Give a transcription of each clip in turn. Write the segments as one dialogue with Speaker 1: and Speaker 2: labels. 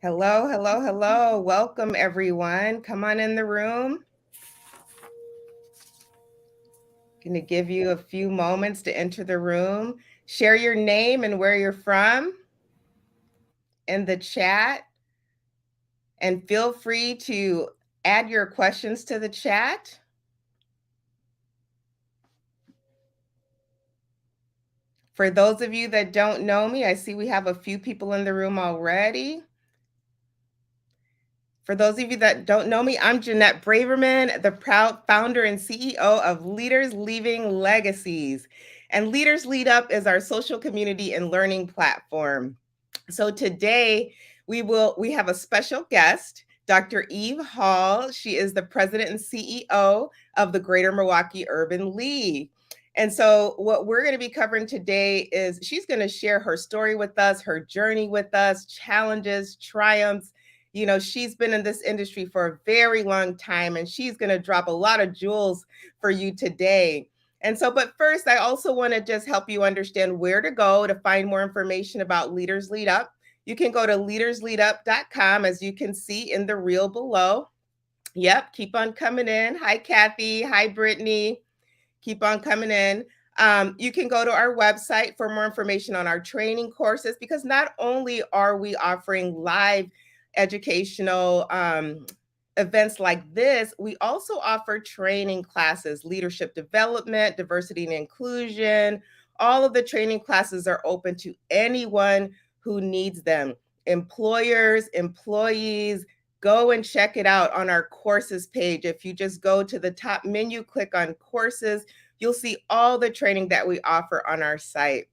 Speaker 1: Hello, hello, hello. Welcome, everyone. Come on in the room. Going to give you a few moments to enter the room. Share your name and where you're from in the chat. And feel free to add your questions to the chat. For those of you that don't know me, I see we have a few people in the room already. For those of you that don't know me, I'm Jeanette Braverman, the proud founder and CEO of Leaders Leaving Legacies. And Leaders Lead Up is our social community and learning platform. So today we have a special guest, Dr. Eve Hall. She is the president and CEO of the Greater Milwaukee Urban League. And so what we're going to be covering today is she's going to share her story with us, her journey with us, challenges, triumphs. You know, she's been in this industry for a very long time, and she's going to drop a lot of jewels for you today. And so, but first, I also want to just help you understand where to go to find more information about Leaders Lead Up. You can go to leadersleadup.com, as you can see in the reel below. Yep, keep on coming in. Hi, Kathy. Hi, Brittany. Keep on coming in. You can go to our website for more information on our training courses, because not only are we offering live educational events like this, we also offer training classes, leadership development, diversity and inclusion. All of the training classes are open to anyone who needs them. Employers, employees, go and check it out on our courses page. If you just go to the top menu, click on courses, you'll see all the training that we offer on our site.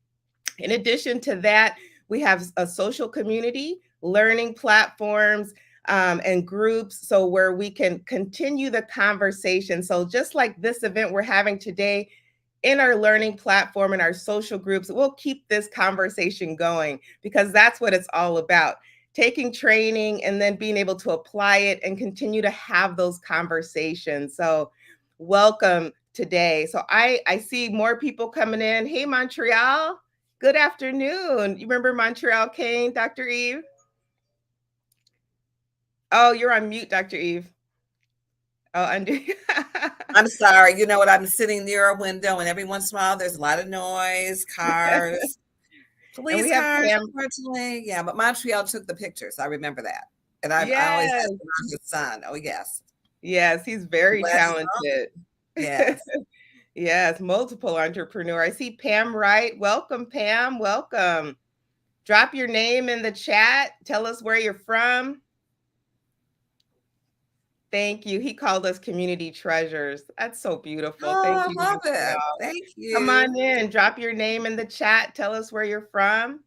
Speaker 1: In addition to that, we have a social community, learning platforms, and groups, so where we can continue the conversation. So just like this event we're having today, in our learning platform and our social groups, we'll keep this conversation going, because that's what it's all about. Taking training and then being able to apply it and continue to have those conversations. So welcome today. So I see more people coming in. Hey, Montreal. Good afternoon. You remember Montreal Kane, Dr. Eve? Oh, you're on mute, Dr. Eve. Oh, undo.
Speaker 2: I'm sorry. You know what? I'm sitting near a window, and every once in a while, there's a lot of noise, cars,
Speaker 1: And we
Speaker 2: police
Speaker 1: have
Speaker 2: cars,
Speaker 1: Pam.
Speaker 2: unfortunately. Yeah, but Montreal took the pictures. I remember that. And I always ask
Speaker 1: Yes.
Speaker 2: about his son. Oh, yes.
Speaker 1: Yes, he's very
Speaker 2: Glasses on?
Speaker 1: talented.
Speaker 2: Yes.
Speaker 1: Yes, multiple entrepreneur. I see Pam Wright. Welcome, Pam. Welcome. Drop your name in the chat. Tell us where you're from. Thank you. He called us community treasures. That's so beautiful.
Speaker 2: Oh,
Speaker 1: Thank
Speaker 2: I
Speaker 1: you,
Speaker 2: love it.
Speaker 1: Montreal.
Speaker 2: Thank
Speaker 1: Come
Speaker 2: you.
Speaker 1: on in. Drop your name in the chat. Tell us where you're from.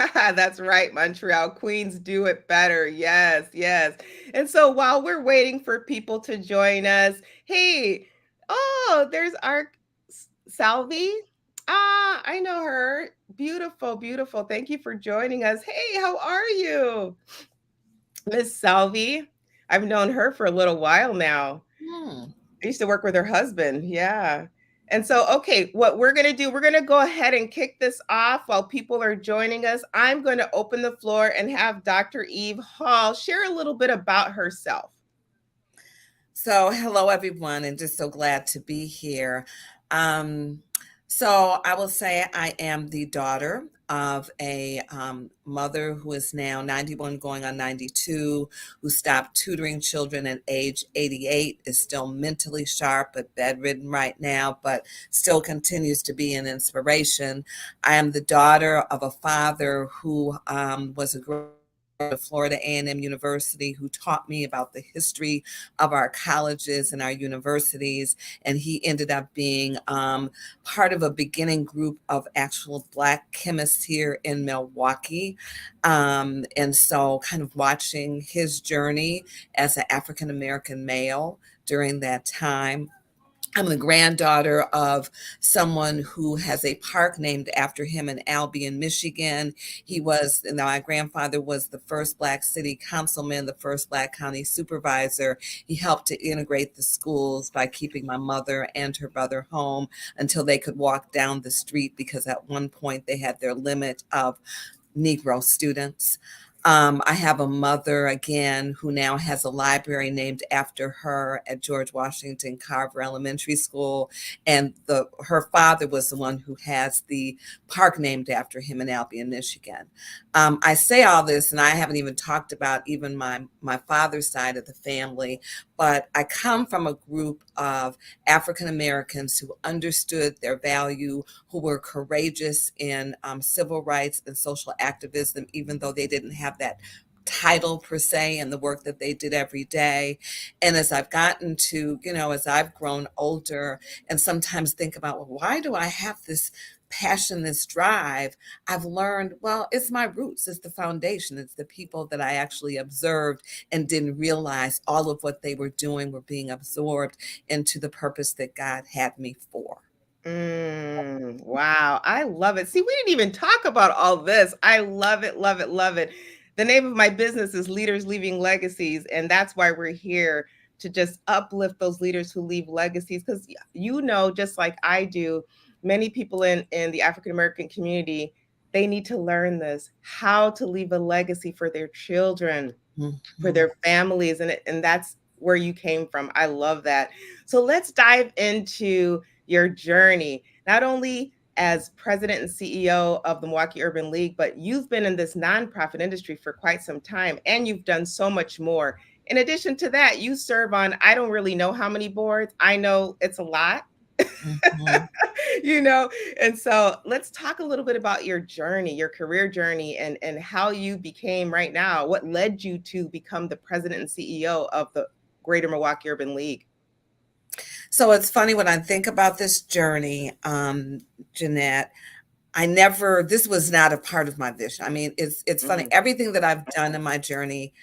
Speaker 1: That's right, Montreal. Queens do it better. Yes, yes. And so while we're waiting for people to join us, hey, oh, there's our Salvi. Ah, I know her. Beautiful, beautiful. Thank you for joining us. Hey, how are you? Miss Salvi. I've known her for a little while now.
Speaker 2: Hmm.
Speaker 1: I used to work with her husband. Yeah. And so, okay, what we're going to do, we're going to go ahead and kick this off while people are joining us. I'm going to open the floor and have Dr. Eve Hall share a little bit about herself.
Speaker 2: So, hello, everyone, and just so glad to be here. Um, so, I will say I am the daughter of a mother who is now 91 going on 92, who stopped tutoring children at age 88, is still mentally sharp but bedridden right now, but still continues to be an inspiration. I am the daughter of a father who was a of Florida A&M University, who taught me about the history of our colleges and our universities. And he ended up being part of a beginning group of actual Black chemists here in Milwaukee. And so kind of watching his journey as an African American male during that time I'm the granddaughter of someone who has a park named after him in Albion, Michigan. My grandfather was the first Black city councilman, the first Black county supervisor. He helped to integrate the schools by keeping my mother and her brother home until they could walk down the street, because at one point they had their limit of Negro students. I have a mother, again, who now has a library named after her at George Washington Carver Elementary School. And her father was the one who has the park named after him in Albion, Michigan. I say all this, and I haven't even talked about even my father's side of the family, but I come from a group of African Americans who understood their value, who were courageous in civil rights and social activism, even though they didn't have that title per se in the work that they did every day. And as I've gotten to, as I've grown older and sometimes think about, well, why do I have this passion, this drive? I've learned, well, it's my roots, it's the foundation, it's the people that I actually observed and didn't realize all of what they were doing were being absorbed into the purpose that God had me for.
Speaker 1: Wow, I love it. See, we didn't even talk about all this. I love it, love it, love it. The name of my business is Leaders Leaving Legacies, and that's why we're here to just uplift those leaders who leave legacies. Because just like I do, many people in the African American community, they need to learn this, how to leave a legacy for their children, for
Speaker 2: Mhm.
Speaker 1: their families, and that's where you came from. I love that. So let's dive into your journey, not only as president and CEO of the Milwaukee Urban League, but you've been in this nonprofit industry for quite some time, and you've done so much more. In addition to that, you serve on, I don't really know how many boards. I know it's a lot.
Speaker 2: Mhm.
Speaker 1: you know and so let's talk a little bit about your journey, your career journey, and how you became, right now, what led you to become the president and CEO of the Greater Milwaukee Urban League.
Speaker 2: So it's funny when I think about this journey, Jeanette. This was not a part of my vision. I mean, it's funny.
Speaker 1: Mm,
Speaker 2: Everything that I've done in my journey,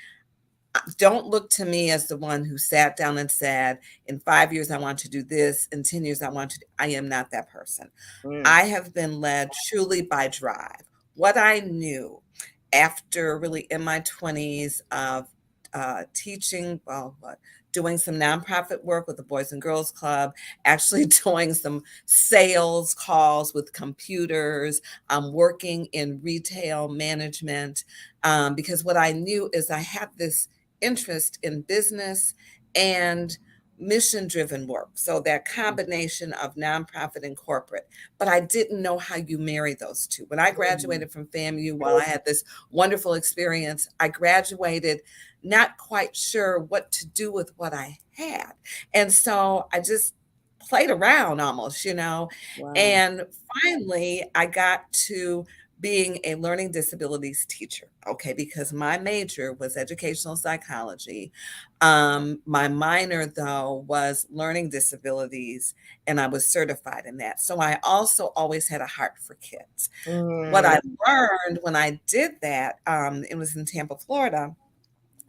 Speaker 2: don't look to me as the one who sat down and said, in 5 years, I want to do this. In 10 years, I want to. I am not that person.
Speaker 1: mm,
Speaker 2: I have been led truly by drive. What I knew after really in my 20s of teaching, doing some nonprofit work with the Boys and Girls Club, actually doing some sales calls with computers, working in retail management, because what I knew is I had this interest in business and mission driven work. So that combination of nonprofit and corporate, but I didn't know how you marry those two. When I
Speaker 1: mm,
Speaker 2: graduated from FAMU, while I had this wonderful experience, I graduated not quite sure what to do with what I had. And so I just played around almost.
Speaker 1: wow.
Speaker 2: And finally, I got to being a learning disabilities teacher. Okay, because my major was educational psychology. My minor, though, was learning disabilities, and I was certified in that. So I also always had a heart for kids. What
Speaker 1: Mm,
Speaker 2: I learned when I did that, it was in Tampa, Florida,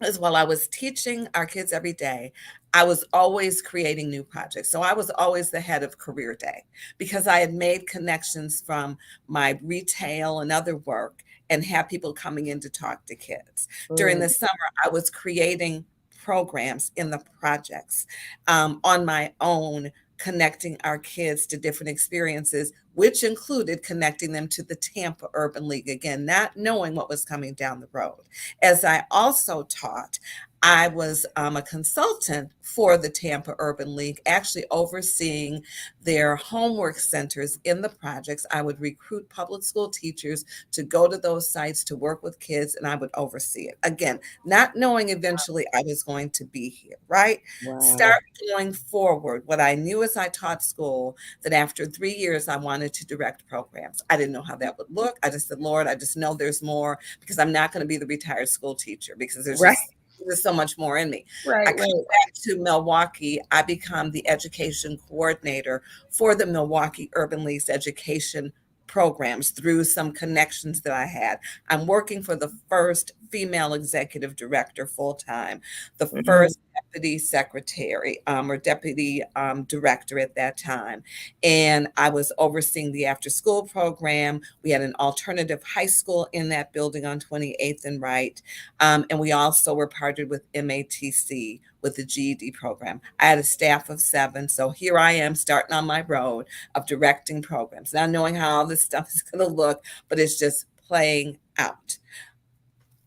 Speaker 2: is while I was teaching our kids every day, I was always creating new projects. So I was always the head of career day because I had made connections from my retail and other work and have people coming in to talk to kids. During
Speaker 1: mm,
Speaker 2: the summer, I was creating programs in the projects on my own, connecting our kids to different experiences, which included connecting them to the Tampa Urban League. Again, not knowing what was coming down the road. As I also taught, I was a consultant for the Tampa Urban League, actually overseeing their homework centers in the projects. I would recruit public school teachers to go to those sites to work with kids, and I would oversee it. Again, not knowing eventually I was going to be here, right?
Speaker 1: wow.
Speaker 2: Start going forward. What I knew as I taught school, that after 3 years, I wanted to direct programs. I didn't know how that would look. I just said, Lord, I just know there's more, because I'm not going to be the retired school teacher, because
Speaker 1: Right,
Speaker 2: there's so much more in me. I
Speaker 1: right,
Speaker 2: come
Speaker 1: right.
Speaker 2: back to Milwaukee. I become the education coordinator for the Milwaukee Urban League's education programs through some connections that I had. I'm working for the first female executive director full time, the
Speaker 1: Mm.
Speaker 2: first deputy secretary or deputy director at that time. And I was overseeing the after school program. We had an alternative high school in that building on 28th and Wright. And we also were partnered with MATC with the GED program. I had a staff of 7. So here I am starting on my road of directing programs, not knowing how all this stuff is going to look, but it's just playing out.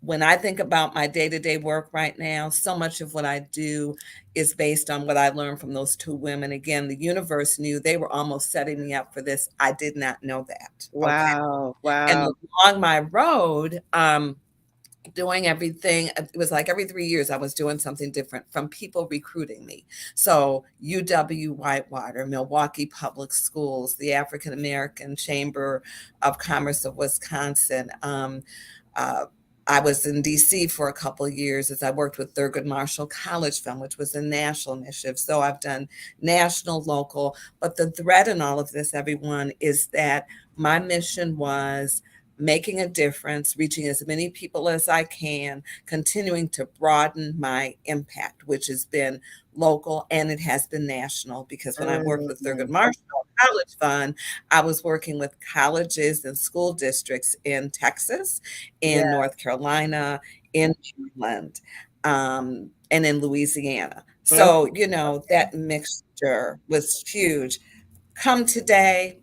Speaker 2: When I think about my day-to-day work right now, so much of what I do is based on what I learned from those 2 women. Again, the universe knew they were almost setting me up for this. I did not know that. Okay.
Speaker 1: Wow.
Speaker 2: And
Speaker 1: Wow.
Speaker 2: along my road, doing everything, it was like every 3 years I was doing something different, from people recruiting me. So UW Whitewater, Milwaukee Public Schools, the African American Chamber of Commerce of Wisconsin. Uh, I was in DC for a couple of years as I worked with Thurgood Marshall College Fund, which was a national initiative. So I've done national, local, but the thread in all of this, everyone, is that my mission was making a difference, reaching as many people as I can, continuing to broaden my impact, which has been local and it has been national. Because when I worked with Thurgood
Speaker 1: Mm.
Speaker 2: Marshall College Fund, I was working with colleges and school districts in Texas,
Speaker 1: Yeah.
Speaker 2: in North Carolina, in Maryland, and in Louisiana.
Speaker 1: Okay.
Speaker 2: So, that mixture was huge. Come today,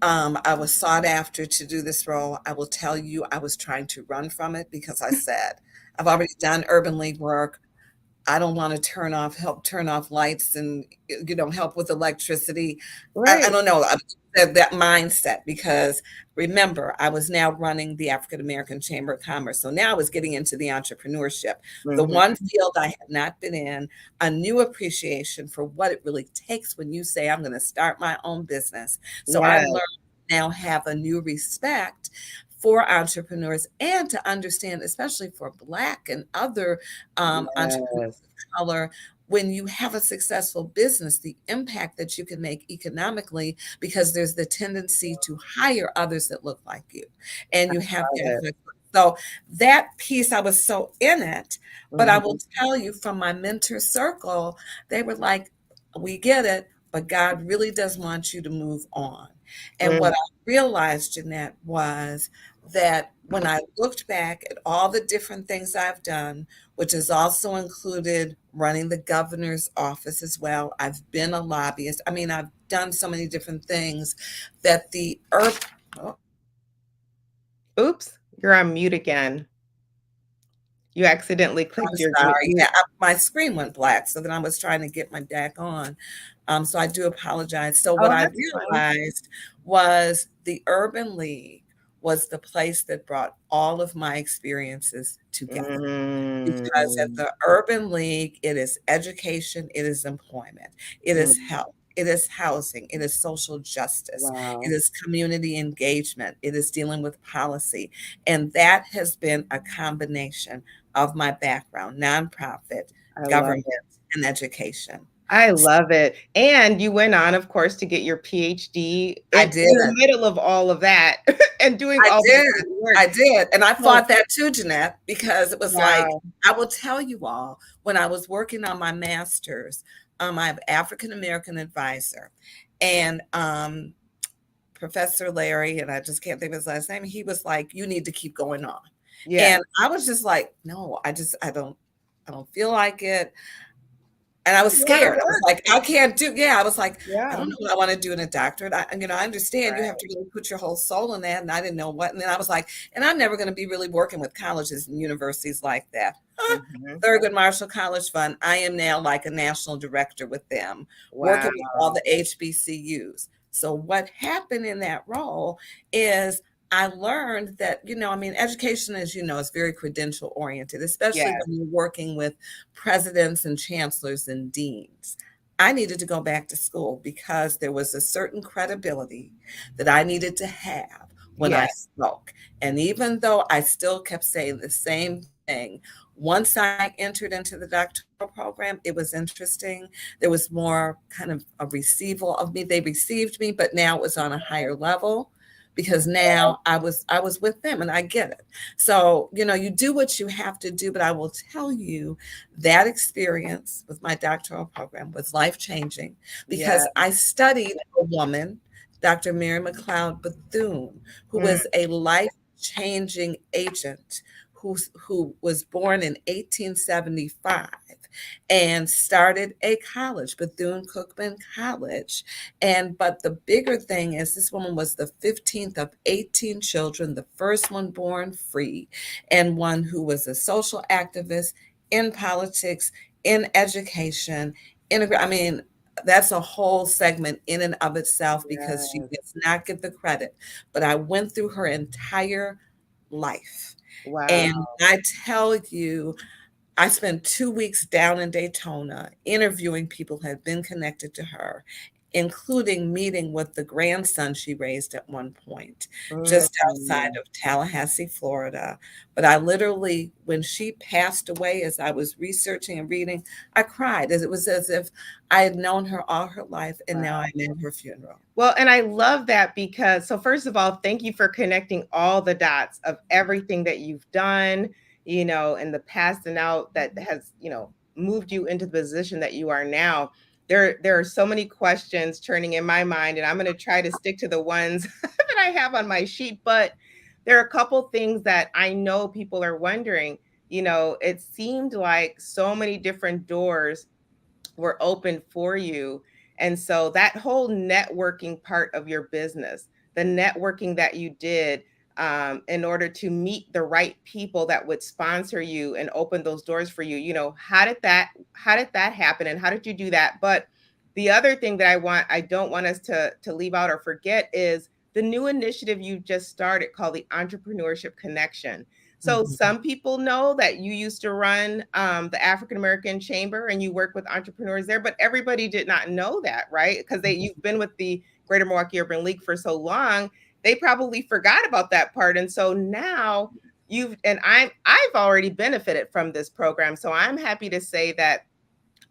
Speaker 2: I was sought after to do this role. I will tell you, I was trying to run from it because I said, I've already done urban league work. I don't want to help turn off lights and, help with electricity. I
Speaker 1: Right.
Speaker 2: don't know. I had that mindset because remember, I was now running the African American Chamber of Commerce. So now I was getting into the entrepreneurship, the
Speaker 1: Mhm.
Speaker 2: one field I had not been in, a new appreciation for what it really takes when you say, I'm going to start my own business. So I
Speaker 1: Yeah.
Speaker 2: learned now have a new respect for entrepreneurs and to understand, especially for Black and other entrepreneurs
Speaker 1: Yes.
Speaker 2: of color, when you have a successful business, the impact that you can make economically, because there's the tendency to hire others that look like you, and you have
Speaker 1: Love it.
Speaker 2: that. So that piece, I was so in it, but I will
Speaker 1: Mhm.
Speaker 2: tell you from my mentor circle, they were like, we get it, but God really does want you to move on. And
Speaker 1: Mm.
Speaker 2: what I realized, Jeanette, was that when I looked back at all the different things I've done, which has also included running the governor's office as well. I've been a lobbyist. I mean, I've done so many different things that oh,
Speaker 1: Oops, you're on mute again. You accidentally
Speaker 2: I'm
Speaker 1: clicked your
Speaker 2: sorry.
Speaker 1: mute.
Speaker 2: Yeah, my screen went black, so then I was trying to get my back on. So I do apologize. So what
Speaker 1: Oh,
Speaker 2: I
Speaker 1: that's fine.
Speaker 2: realized was the Urban League was the place that brought all of my experiences together. Because at
Speaker 1: Mm.
Speaker 2: the Urban League, it is education, it is employment, it is
Speaker 1: Mm.
Speaker 2: health, it is housing, it is social justice, it
Speaker 1: Wow.
Speaker 2: is community engagement, it is dealing with policy. And that has been a combination of my background, nonprofit,
Speaker 1: I love
Speaker 2: government,
Speaker 1: it.
Speaker 2: and education.
Speaker 1: I love it. And you went on, of course, to get your PhD
Speaker 2: I
Speaker 1: in
Speaker 2: did.
Speaker 1: the middle of all of that and doing
Speaker 2: I
Speaker 1: all this
Speaker 2: did.
Speaker 1: great work.
Speaker 2: I did. And I
Speaker 1: So
Speaker 2: fought that too, Jeanette, because it was like,
Speaker 1: wow.
Speaker 2: I will tell you all, when I was working on my master's, I have African American advisor, and Professor Larry, and I just can't think of his last name. He was like, "You need to keep going on,"
Speaker 1: Yeah.
Speaker 2: and I was just like, "No, I don't feel like it." And I was
Speaker 1: You wanna
Speaker 2: scared. I was
Speaker 1: work.
Speaker 2: like, I can't do, yeah, I was like, I
Speaker 1: Yeah.
Speaker 2: don't know what I want to do in a doctorate. I understand you have
Speaker 1: Right.
Speaker 2: to really put your whole soul in that. And I didn't know what. And then I was like, and I'm never going to be really working with colleges and universities like that.
Speaker 1: Mhm.
Speaker 2: Thurgood Marshall College Fund. I am now like a national director with them,
Speaker 1: Wow.
Speaker 2: working with all the HBCUs. So what happened in that role is I learned that, education, as you know, is very credential oriented, especially
Speaker 1: Yes.
Speaker 2: when you're working with presidents and chancellors and deans. I needed to go back to school because there was a certain credibility that I needed to have when I
Speaker 1: Yes.
Speaker 2: spoke. And even though I still kept saying the same thing, once I entered into the doctoral program, it was interesting. There was more kind of a receival of me. They received me, but now it was on a higher level because now I was with them and I get it. So, you do what you have to do, but I will tell you that experience with my doctoral program was life-changing
Speaker 1: Yeah.
Speaker 2: because I studied a woman, Dr. Mary McLeod Bethune, who
Speaker 1: Mm,
Speaker 2: was a life-changing agent who was born in 1875 and started a college, Bethune-Cookman College. But the bigger thing is this woman was the 15th of 18 children, the first one born free, and one who was a social activist in politics, in education, I mean, that's a whole segment in and of itself because she
Speaker 1: yes.
Speaker 2: does not get the credit. But I went through her entire life.
Speaker 1: Wow.
Speaker 2: And I tell you, I spent 2 weeks down in Daytona interviewing people who had been connected to her, including meeting with the grandson she raised at one point, just outside
Speaker 1: Mm.
Speaker 2: of Tallahassee, Florida. But I literally, when she passed away, as I was researching and reading, I cried. As It was as if I had known her all her life, and now I'm in her funeral.
Speaker 1: Well, and I love that because, so first of all, thank you for connecting all the dots of everything that you've done, in the past and now that has, moved you into the position that you are now. There are so many questions turning in my mind, and I'm going to try to stick to the ones that I have on my sheet. But there are a couple things that I know people are wondering. It seemed like so many different doors were open for you. And so that whole networking part of your business, the networking that you did in order to meet the right people that would sponsor you and open those doors for you, how did that happen and how did you do that? But the other thing that I don't want us to leave out or forget is the new initiative you just started called the Entrepreneurship Connection. So
Speaker 2: Mhm.
Speaker 1: some people know that you used to run the African American Chamber and you work with entrepreneurs there, but everybody did not know that, right? Because you've been with the Greater Milwaukee Urban League for so long, they probably forgot about that part. And so now I've already benefited from this program. So I'm happy to say that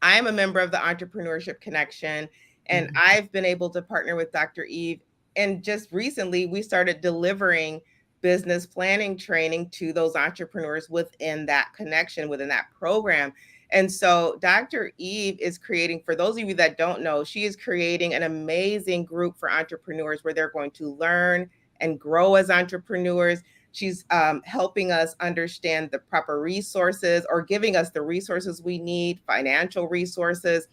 Speaker 1: I'm a member of the Entrepreneurship Connection, and
Speaker 2: Mhm.
Speaker 1: I've been able to partner with Dr. Eve. And just recently, we started delivering business planning training to those entrepreneurs within that connection, within that program. And so, Dr. Eve is creating, for those of you that don't know, she is creating an amazing group for entrepreneurs where they're going to learn and grow as entrepreneurs. She's helping us understand the proper resources or giving us the resources we need, financial resources,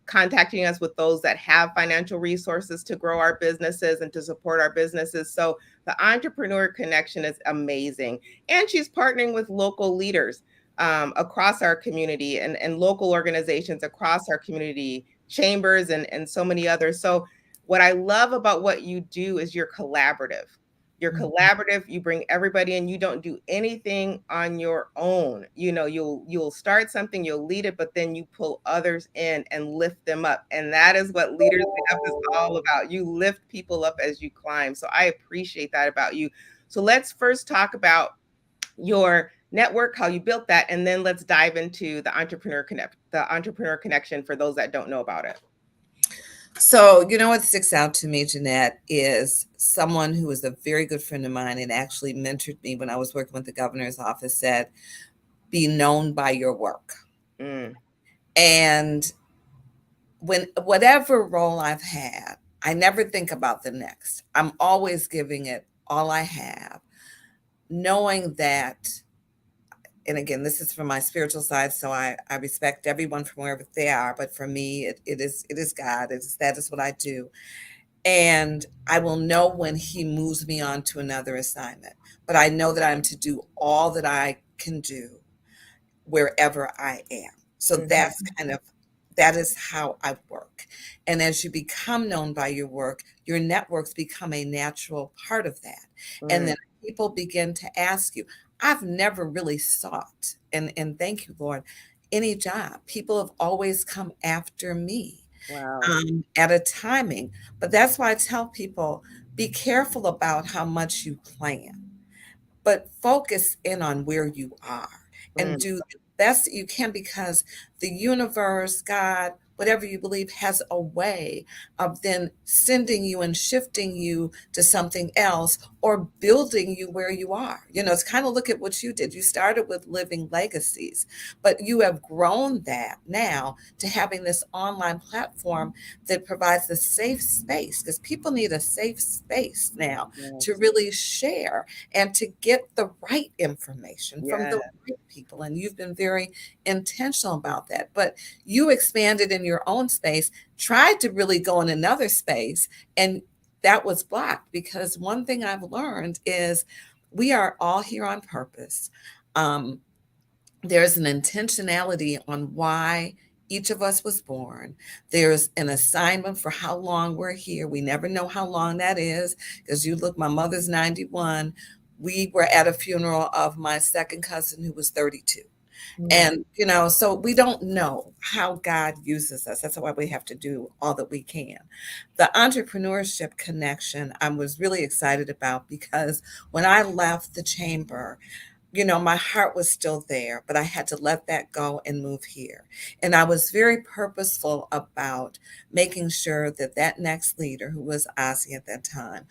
Speaker 1: contacting us with those that have financial resources to grow our businesses and to support our businesses. So the Entrepreneur Connection is amazing. And she's partnering with local leaders across our community and local organizations across our community, chambers, and so many others. So what I love about what you do is you're collaborative. You're
Speaker 2: Mhm.
Speaker 1: collaborative, you bring everybody in, you don't do anything on your own. You'll start something, you'll lead it, but then you pull others in and lift them up. And that is what Leaders Lead Up is all about. You lift people up as you climb. So I appreciate that about you. So let's first talk about your network, how you built that, and then let's dive into the Entrepreneur Connection for those that don't know about it.
Speaker 2: So, what sticks out to me, Jeanette, is someone who was a very good friend of mine and actually mentored me when I was working with the governor's office said, be known by your work.
Speaker 1: Mm,
Speaker 2: And when whatever role I've had, I never think about the next. I'm always giving it all I have, knowing that, and again, this is from my spiritual side, so I respect everyone from wherever they are. But for me, it is God. That is what I do. And I will know when he moves me on to another assignment. But I know that I'm to do all that I can do wherever I am. So
Speaker 1: mhm,
Speaker 2: that is how I work. And as you become known by your work, your networks become a natural part of that. And
Speaker 1: mm,
Speaker 2: then people begin to ask you. I've never really sought, and thank you, Lord, any job. People have always come after me
Speaker 1: wow.
Speaker 2: at a timing. But that's why I tell people, be careful about how much you plan, but focus in on where you are and
Speaker 1: Mm,
Speaker 2: do the best that you can because the universe, God, whatever you believe has a way of then sending you and shifting you to something else or building you where you are. It's kind of look at what you did. You started with living legacies, but you have grown that now to having this online platform that provides a safe space, because people need a safe space now to
Speaker 1: Yes.
Speaker 2: really share and to get the right information from
Speaker 1: Yeah.
Speaker 2: the right people. And you've been very intentional about that. But you expanded in your own space, tried to really go in another space, and that was blocked. Because one thing I've learned is we are all here on purpose. Um, there's an intentionality on why each of us was born. There's an assignment for how long we're here. We never know how long that is, because you look, my mother's 91. We were at a funeral of my second cousin who was 32.
Speaker 1: Mm.
Speaker 2: And, so we don't know how God uses us. That's why we have to do all that we can. The entrepreneurship connection, I was really excited about, because when I left the chamber, my heart was still there, but I had to let that go and move here. And I was very purposeful about making sure that that next leader, who was Ozzy at that time,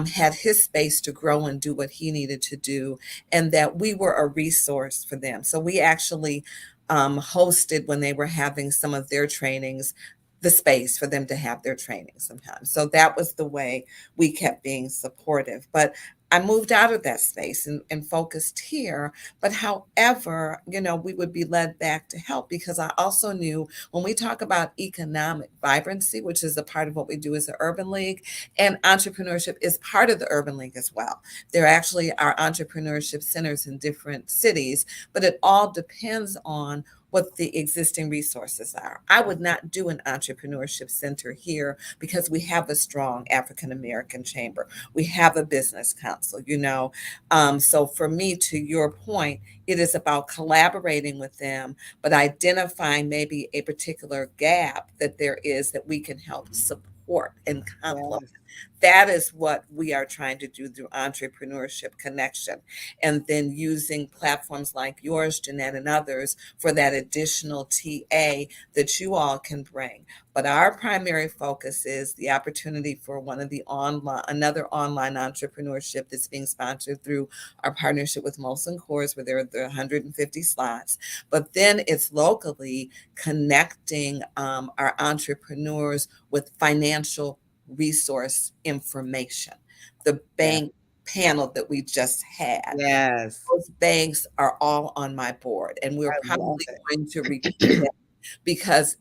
Speaker 2: had his space to grow and do what he needed to do, and that we were a resource for them. So we actually hosted, when they were having some of their trainings, the space for them to have their training sometimes. So that was the way we kept being supportive. But I moved out of that space and focused here. But however, we would be led back to help, because I also knew when we talk about economic vibrancy, which is a part of what we do as the Urban League, and entrepreneurship is part of the Urban League as well. There actually are entrepreneurship centers in different cities, but it all depends on what the existing resources are. I would not do an entrepreneurship center here because we have a strong African American chamber. We have a business council. So for me, to your point, it is about collaborating with them, but identifying maybe a particular gap that there is that we can help support and complement.
Speaker 1: Yes.
Speaker 2: That is what we are trying to do through Entrepreneurship Connection. And then using platforms like yours, Jeanette, and others for that additional TA that you all can bring. But our primary focus is the opportunity for another online entrepreneurship that's being sponsored through our partnership with Molson Coors, where there are the 150 slots. But then it's locally connecting our entrepreneurs with financial resource information. The
Speaker 1: Yeah.
Speaker 2: bank panel that we just had,
Speaker 1: Yes.
Speaker 2: those banks are all on my board, and we're
Speaker 1: I love
Speaker 2: probably
Speaker 1: it.
Speaker 2: going to repeat it, because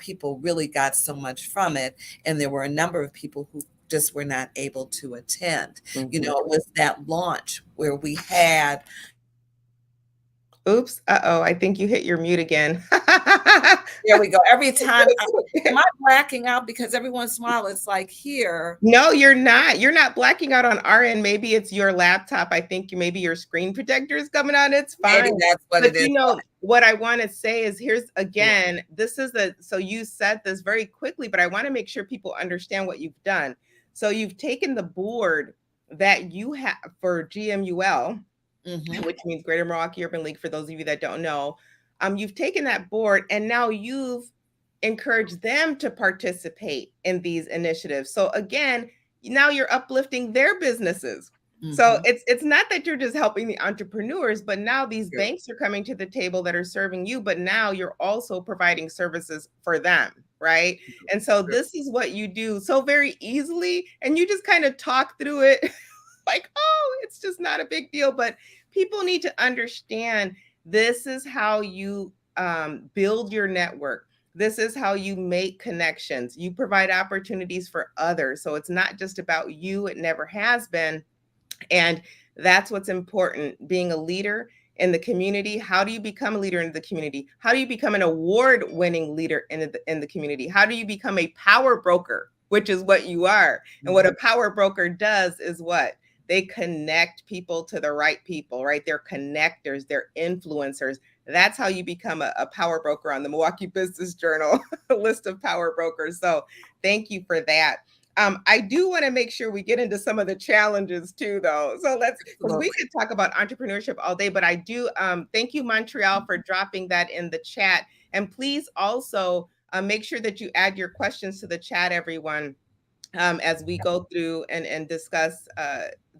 Speaker 2: people really got so much from it, and there were a number of people who just were not able to attend.
Speaker 1: Mhm.
Speaker 2: It was that launch where we had.
Speaker 1: Oops. Uh-oh. I think you hit your mute again.
Speaker 2: There we go. Every time, am I blacking out? Because every once in a while, it's like here.
Speaker 1: No, you're not. You're not blacking out on our end. Maybe it's your laptop. I think maybe your screen projector is coming on. It's
Speaker 2: Maybe
Speaker 1: fine.
Speaker 2: that's what
Speaker 1: But
Speaker 2: it is.
Speaker 1: what I want to say is here's again, so you said this very quickly, but I want to make sure people understand what you've done. So you've taken the board that you have for GMUL,
Speaker 2: Mhm.
Speaker 1: which means Greater Milwaukee Urban League, for those of you that don't know. You've taken that board and now you've encouraged them to participate in these initiatives. So again, now you're uplifting their businesses. So
Speaker 2: Mhm.
Speaker 1: it's not that you're just helping the entrepreneurs, but now these
Speaker 2: True.
Speaker 1: banks are coming to the table that are serving you, but now you're also providing services for them, right? And so
Speaker 2: True.
Speaker 1: this is what you do so very easily, and you just kind of talk through it like, oh, it's just not a big deal. But people need to understand this is how you build your network. This is how you make connections. You provide opportunities for others. So it's not just about you, it never has been. And that's what's important, being a leader in the community. How do you become a leader in the community? How do you become an award-winning leader in the community? How do you become a power broker, which is what you are? And what a power broker does is what? They connect people to the right people, right? They're connectors, they're influencers. That's how you become a power broker on the Milwaukee Business Journal list of power brokers. So thank you for that. I do want to make sure we get into some of the challenges too, though. So because we
Speaker 2: Absolutely.
Speaker 1: could talk about entrepreneurship all day, but I do thank you, Montreal, for dropping that in the chat. And please also Make sure that you add your questions to the chat, everyone, as we go through and discuss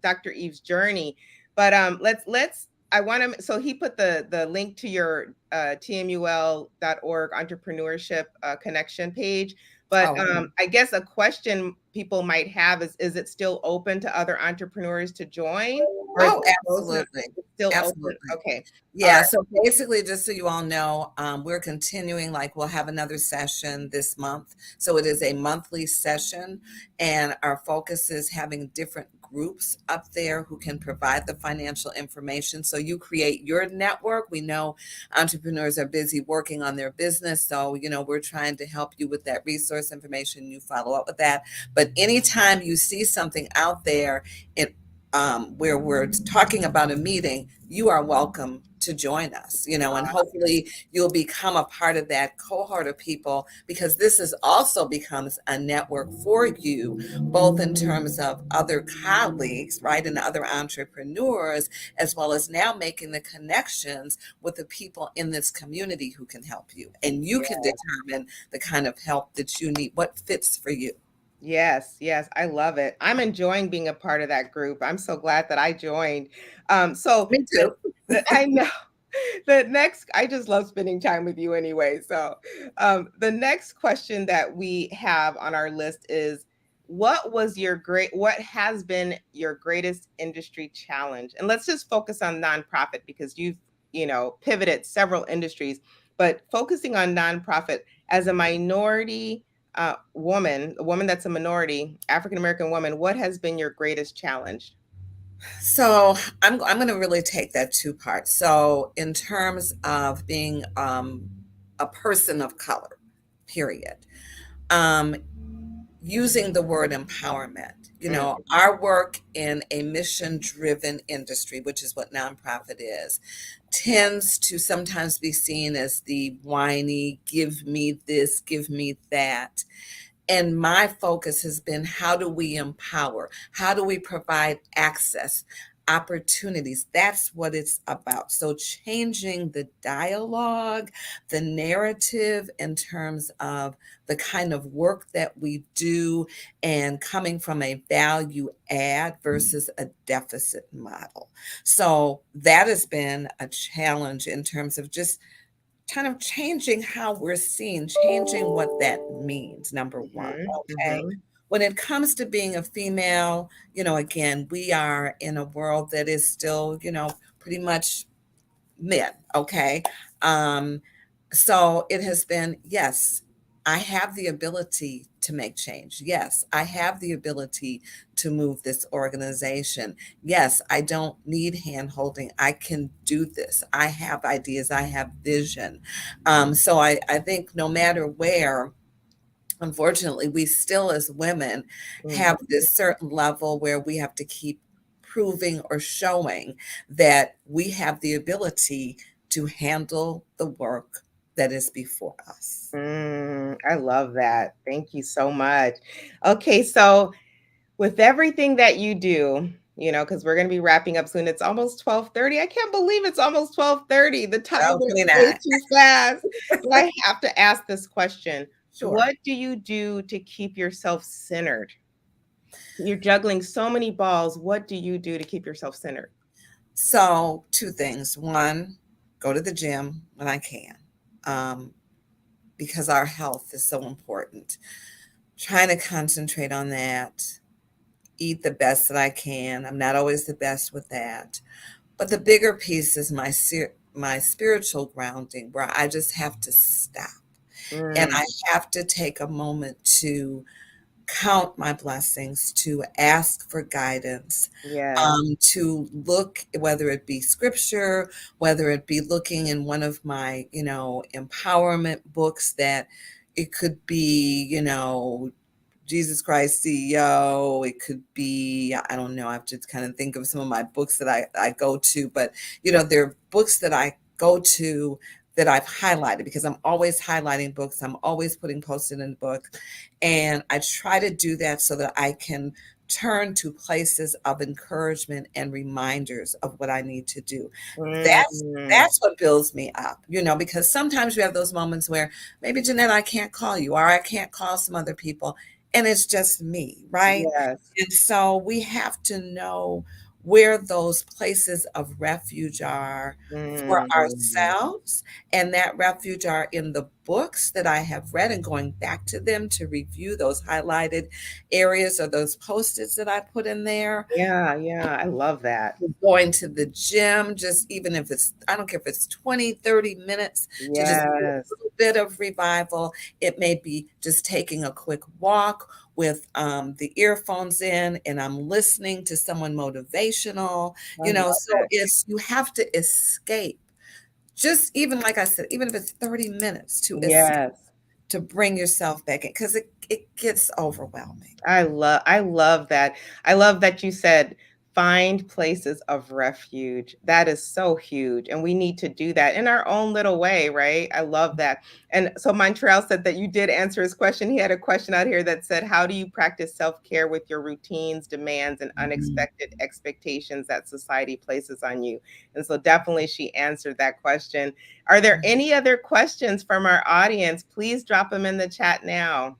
Speaker 1: Dr. Eve's journey. But let's I want to, so he put the link to your tmul.org entrepreneurship connection page. But
Speaker 2: Oh,
Speaker 1: I guess a question people might have is it still open to other entrepreneurs to join, or is
Speaker 2: oh,
Speaker 1: it closed now?
Speaker 2: absolutely.
Speaker 1: It's still open.
Speaker 2: Absolutely.
Speaker 1: Okay. All
Speaker 2: Yeah,
Speaker 1: right.
Speaker 2: so basically, just so you all know, we're continuing, like we'll have another session this month. So it is a monthly session, and our focus is having different groups up there who can provide the financial information. So you create your network. We know entrepreneurs are busy working on their business. So, we're trying to help you with that resource information. You follow up with that. But anytime you see something out there, it where we're talking about a meeting, you are welcome to join us, and hopefully you'll become a part of that cohort of people, because this is also becomes a network for you, both in terms of other colleagues, right, and other entrepreneurs, as well as now making the connections with the people in this community who can help you. And you can
Speaker 1: Yeah.
Speaker 2: determine the kind of help that you need, what fits for you.
Speaker 1: Yes, yes, I love it. I'm enjoying being a part of that group. I'm so glad that I joined. So
Speaker 2: Me too.
Speaker 1: I know the next, I just love spending time with you anyway. So the next question that we have on our list is, what has been your greatest industry challenge? And let's just focus on nonprofit, because you've, pivoted several industries, but focusing on nonprofit as a minority woman, a woman that's a minority, African American woman, what has been your greatest challenge?
Speaker 2: So I'm going to really take that two parts. So in terms of being a person of color, period, um, using the word empowerment.
Speaker 1: Mm,
Speaker 2: Our work in a mission-driven industry, which is what nonprofit is, tends to sometimes be seen as the whiny, give me this, give me that. And my focus has been, how do we empower? How do we provide access, opportunities? That's what it's about. So changing the dialogue, the narrative in terms of the kind of work that we do, and coming from a value add versus a deficit model. So that has been a challenge in terms of just kind of changing how we're seen, changing what that means, number one.
Speaker 1: mhm,
Speaker 2: Okay.
Speaker 1: mhm,
Speaker 2: When it comes to being a female, again, we are in a world that is still, pretty much men. Okay. Um, so it has been, yes, I have the ability to make change. Yes, I have the ability to move this organization. Yes, I don't need hand holding. I can do this. I have ideas. I have vision. So I think no matter where, unfortunately, we still as women
Speaker 1: mhm,
Speaker 2: have this certain level where we have to keep proving or showing that we have the ability to handle the work that is before us.
Speaker 1: I love that. Thank you so much. Okay, so with everything that you do, because we're going to be wrapping up soon. It's almost 12:30. I can't believe it's almost 12:30. The time
Speaker 2: Oh,
Speaker 1: went way
Speaker 2: 29.
Speaker 1: too fast. But I have to ask this question.
Speaker 2: Sure.
Speaker 1: What do you do to keep yourself centered? You're juggling so many balls. What do you do to keep yourself centered?
Speaker 2: So, two things. One, go to the gym when I can, um, because our health is so important. Trying to concentrate on that, eat the best that I can. I'm not always the best with that. But the bigger piece is my spiritual grounding, where I just have to stop, and
Speaker 1: Mm,
Speaker 2: I have to take a moment to count my blessings, to ask for guidance,
Speaker 1: yes.
Speaker 2: to look, whether it be scripture, whether it be looking in one of my, empowerment books, that it could be, Jesus Christ CEO. It could be, I don't know, I have to kind of think of some of my books that I go to, but there are books that I go to that I've highlighted, because I'm always highlighting books. I'm always putting post-it in books. And I try to do that so that I can turn to places of encouragement and reminders of what I need to do. That's
Speaker 1: Mm,
Speaker 2: that's what builds me up, because sometimes you have those moments where maybe, Jeanette, I can't call you, or I can't call some other people, and it's just me, right?
Speaker 1: yes.
Speaker 2: And so we have to know where those places of refuge are for
Speaker 1: Mm,
Speaker 2: ourselves. And that refuge are in the books that I have read and going back to them to review those highlighted areas or those post-its that I put in there.
Speaker 1: yeah, yeah, I love that.
Speaker 2: Going to the gym, just even if it's, I don't care if it's 20, 30 minutes to just do a
Speaker 1: Yes,
Speaker 2: little bit of revival. It may be just taking a quick walk with the earphones in and I'm listening to someone motivational,
Speaker 1: I love
Speaker 2: so
Speaker 1: it.
Speaker 2: it's, you have to escape. Just even like I said, even if it's 30 minutes to escape,
Speaker 1: Yes.
Speaker 2: to bring yourself back in, because it gets overwhelming.
Speaker 1: I love that. I love that you said find places of refuge. That is so huge. And we need to do that in our own little way, right? I love that. And so Montreal said that you did answer his question. He had a question out here that said, how do you practice self-care with your routines, demands, and unexpected expectations that society places on you? And so definitely she answered that question. Are there any other questions from our audience? Please drop them in the chat now.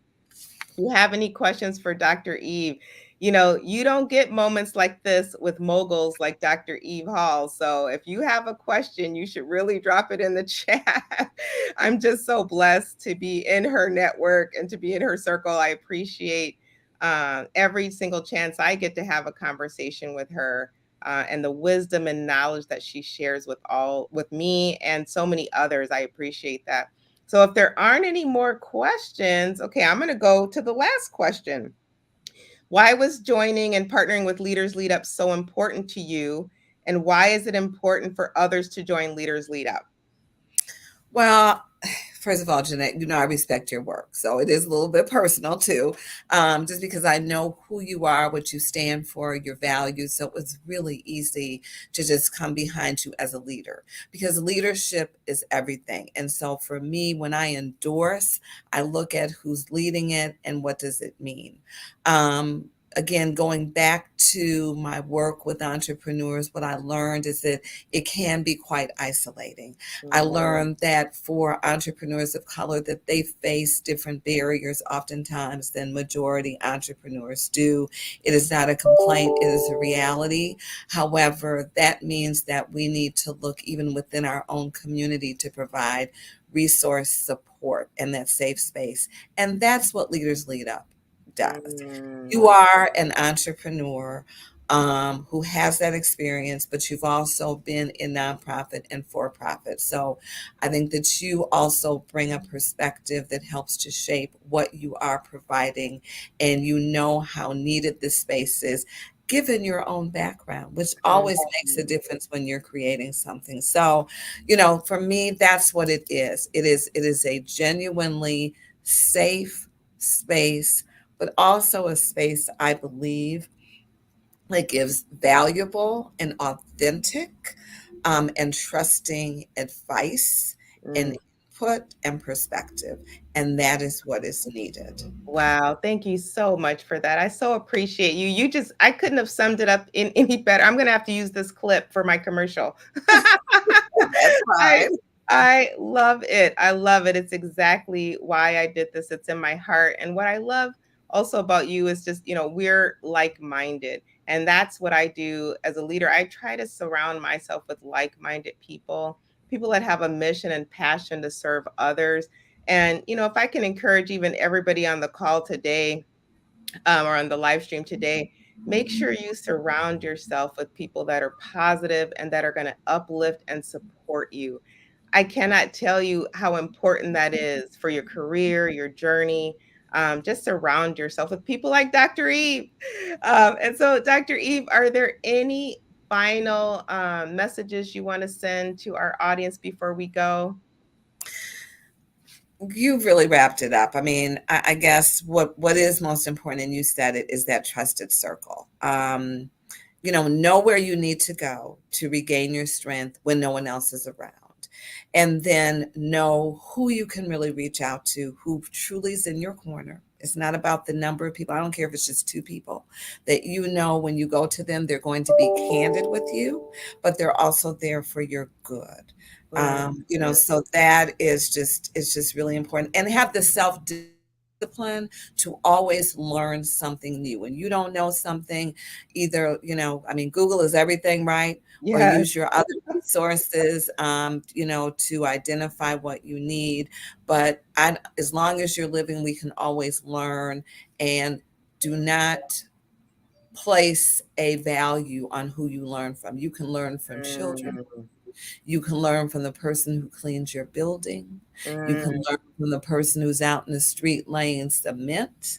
Speaker 1: You have any questions for Dr. Eve? You don't get moments like this with moguls like Dr. Eve Hall. So if you have a question, you should really drop it in the chat. I'm just so blessed to be in her network and to be in her circle. I appreciate every single chance I get to have a conversation with her. And the wisdom and knowledge that she shares with me and so many others. I appreciate that. So if there aren't any more questions, okay, I'm going to go to the last question. Why was joining and partnering with Leaders Lead Up so important to you? And why is it important for others to join Leaders Lead Up?
Speaker 2: Well, first of all, Jeanette, I respect your work. So it is a little bit personal too, just because I know who you are, what you stand for, your values. So it was really easy to just come behind you as a leader because leadership is everything. And so for me, when I endorse, I look at who's leading it and what does it mean. Again, going back to my work with entrepreneurs, what I learned is that it can be quite isolating. I
Speaker 1: Mhm.
Speaker 2: learned that for entrepreneurs of color that they face different barriers oftentimes than majority entrepreneurs do. It is not a complaint, it is a reality. However, that means that we need to look even within our own community to provide resource support and that safe space. And that's what Leaders Lead Up does.
Speaker 1: Mm,
Speaker 2: You are an entrepreneur who has that experience, but you've also been in nonprofit and for profit. So I think that you also bring a perspective that helps to shape what you are providing, and you know how needed this space is. Given your own background, which always makes a
Speaker 1: mhm.
Speaker 2: difference when you're creating something. So, for me, that's what it is. It is a genuinely safe space, but also a space I believe that gives valuable and authentic and trusting advice
Speaker 1: Mm.
Speaker 2: and input and perspective. And that is what is needed.
Speaker 1: Wow, thank you so much for that. I so appreciate you. I couldn't have summed it up in any better. I'm going to have to use this clip for my commercial.
Speaker 2: That's
Speaker 1: I
Speaker 2: fine.
Speaker 1: I love it. I love it. It's exactly why I did this. It's in my heart. And what I love also about you is just, we're like-minded. And that's what I do as a leader. I try to surround myself with like-minded people, people that have a mission and passion to serve others. And, if I can encourage even everybody on the call today, or on the live stream today, make sure you surround yourself with people that are positive and that are going to uplift and support you. I cannot tell you how important that is for your career, your journey. Just surround yourself with people like Dr. Eve. And so, Dr. Eve, are there any final messages you want to send to our audience before we go?
Speaker 2: You really wrapped it up. I mean, I guess what is most important, and you said it, is that trusted circle. Know where you need to go to regain your strength when no one else is around. And then know who you can really reach out to, who truly is in your corner, It's not about the number of people. I don't care if it's just two people that you know when you go to them, they're going to be candid with you, but they're also there for your good.
Speaker 1: Mhm.
Speaker 2: So that is just really important. And have the self-discipline to always learn something new. When you don't know something, either, I mean, Google is everything, right? Or
Speaker 1: Yes.
Speaker 2: use your other resources, to identify what you need. But as long as you're living, we can always learn, and do not place a value on who you learn from. You can learn from children.
Speaker 1: Mm,
Speaker 2: You can learn from the person who cleans your building. You can
Speaker 1: mm,
Speaker 2: learn from the person who's out in the street laying cement.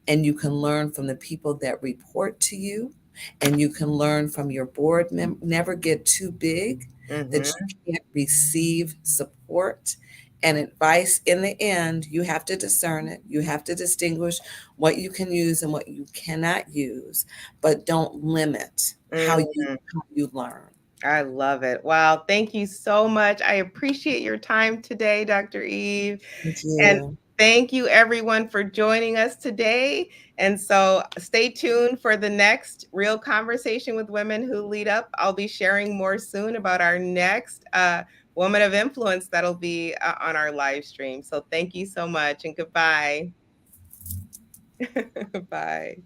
Speaker 2: And you can learn from the people that report to you. And you can learn from your board member. Never get too big that
Speaker 1: mhm,
Speaker 2: you can't receive support and advice. In the end, you have to discern it. You have to distinguish what you can use and what you cannot use, but don't limit
Speaker 1: mm.
Speaker 2: how you learn.
Speaker 1: I love it. Wow. Thank you so much. I appreciate your time today, Dr. Eve.
Speaker 2: Thank
Speaker 1: And
Speaker 2: you.
Speaker 1: thank you, everyone, for joining us today. And so stay tuned for the next Real Conversation with Women Who Lead Up. I'll be sharing more soon about our next Woman of Influence that'll be on our live stream. So thank you so much and goodbye. Bye.